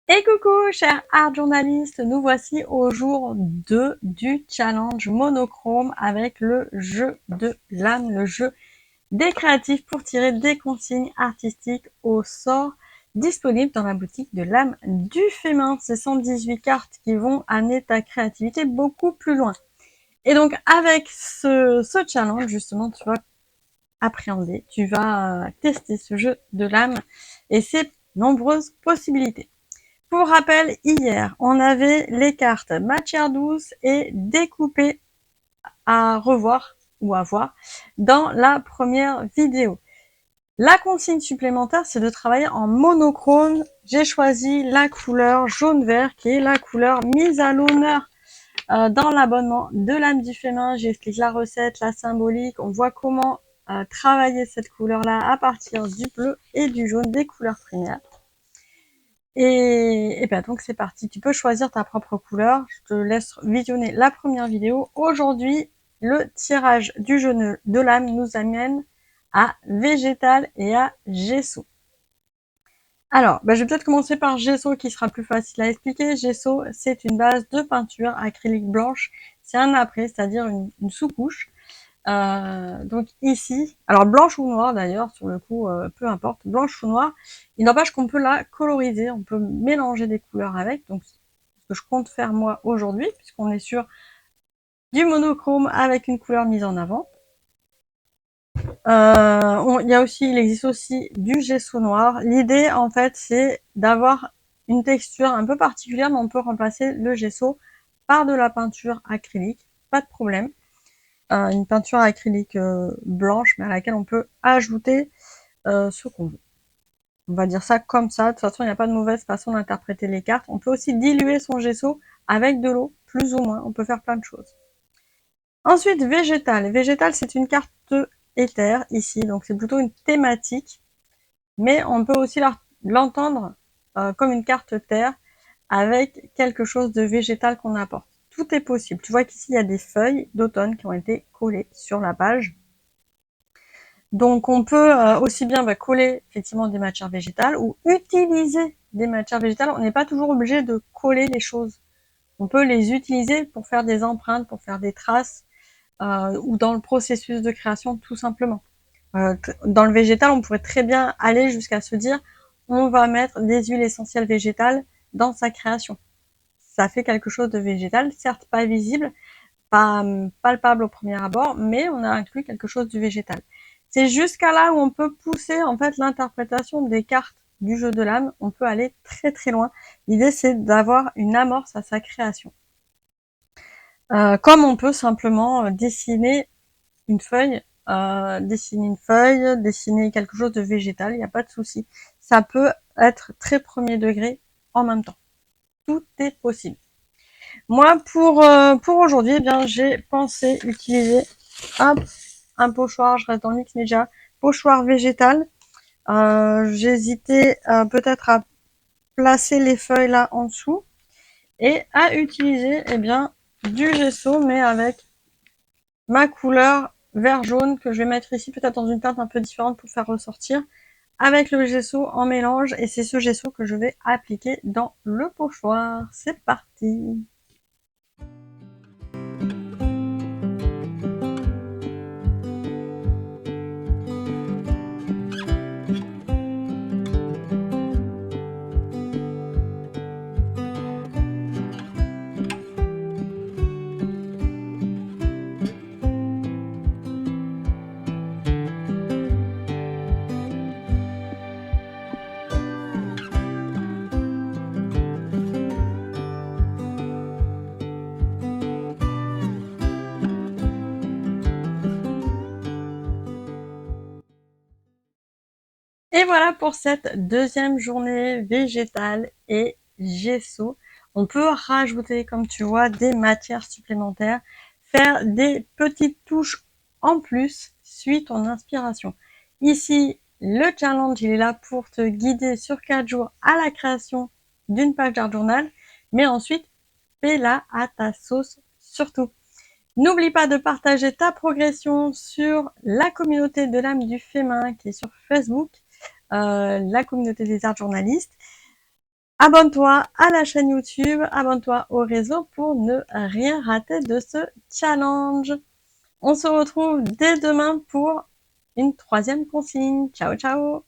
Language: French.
Et coucou, chers art journalistes, nous voici au jour 2 du challenge monochrome avec le jeu de l'âme, le jeu des créatifs pour tirer des consignes artistiques au sort disponible dans la boutique de l'âme du fémin. C'est 118 cartes qui vont amener ta créativité beaucoup plus loin. Et donc avec ce challenge, justement, tu vas appréhender, tu vas tester ce jeu de l'âme et ses nombreuses possibilités. Pour rappel, hier, on avait les cartes matière douce et découpées à revoir ou à voir dans la première vidéo. La consigne supplémentaire, c'est de travailler en monochrome. J'ai choisi la couleur jaune-vert, qui est la couleur mise à l'honneur dans l'abonnement de l'âme du féminin. J'explique la recette, la symbolique. On voit comment travailler cette couleur-là à partir du bleu et du jaune, des couleurs primaires. Et ben donc c'est parti, tu peux choisir ta propre couleur. Je te laisse visionner la première vidéo. Aujourd'hui, le tirage du jeu de l'âme nous amène à végétal et à gesso. Alors, je vais peut-être commencer par gesso qui sera plus facile à expliquer. Gesso, c'est une base de peinture acrylique blanche. C'est un après, c'est-à-dire une sous-couche. Donc ici, alors blanche ou noire d'ailleurs, sur le coup, peu importe, blanche ou noire, il n'empêche qu'on peut la coloriser, on peut mélanger des couleurs avec, donc ce que je compte faire moi aujourd'hui, puisqu'on est sur du monochrome avec une couleur mise en avant. Il existe aussi du gesso noir. L'idée, en fait, c'est d'avoir une texture un peu particulière, mais on peut remplacer le gesso par de la peinture acrylique, pas de problème. Une peinture acrylique blanche, mais à laquelle on peut ajouter ce qu'on veut. On va dire ça comme ça. De toute façon, il n'y a pas de mauvaise façon d'interpréter les cartes. On peut aussi diluer son gesso avec de l'eau, plus ou moins. On peut faire plein de choses. Ensuite, végétal. Végétal, c'est une carte éther ici, donc c'est plutôt une thématique, mais on peut aussi l'entendre comme une carte terre avec quelque chose de végétal qu'on apporte. Tout est possible. Tu vois qu'ici, il y a des feuilles d'automne qui ont été collées sur la page. Donc on peut aussi bien coller effectivement des matières végétales ou utiliser des matières végétales. On n'est pas toujours obligé de coller les choses. On peut les utiliser pour faire des empreintes, pour faire des traces, ou dans le processus de création tout simplement. Dans le végétal, on pourrait très bien aller jusqu'à se dire on va mettre des huiles essentielles végétales dans sa création. Ça fait quelque chose de végétal, certes pas visible, pas palpable au premier abord, mais on a inclus quelque chose du végétal. C'est jusqu'à là où on peut pousser en fait l'interprétation des cartes du jeu de l'âme. On peut aller très très loin. L'idée c'est d'avoir une amorce à sa création. Comme on peut simplement dessiner une feuille, dessiner quelque chose de végétal, il n'y a pas de souci. Ça peut être très premier degré en même temps. Tout est possible. Moi, pour aujourd'hui, eh bien, j'ai pensé utiliser un pochoir, je reste dans le mix média, pochoir végétal. J'hésitais peut-être à placer les feuilles là en dessous et à utiliser du gesso, mais avec ma couleur vert jaune que je vais mettre ici, peut-être dans une teinte un peu différente pour faire ressortir, avec le gesso en mélange, et c'est ce gesso que je vais appliquer dans le pochoir. C'est parti! Et voilà pour cette deuxième journée végétale et gesso. On peut rajouter, comme tu vois, des matières supplémentaires, faire des petites touches en plus, suite ton inspiration. Ici, le challenge, il est là pour te guider sur 4 jours à la création d'une page d'art journal, mais ensuite, fais-la à ta sauce surtout. N'oublie pas de partager ta progression sur la communauté de l'âme du féminin qui est sur Facebook, la communauté des art journalistes. Abonne-toi à la chaîne YouTube, abonne-toi au réseau pour ne rien rater de ce challenge. On se retrouve dès demain pour une troisième consigne. Ciao, ciao!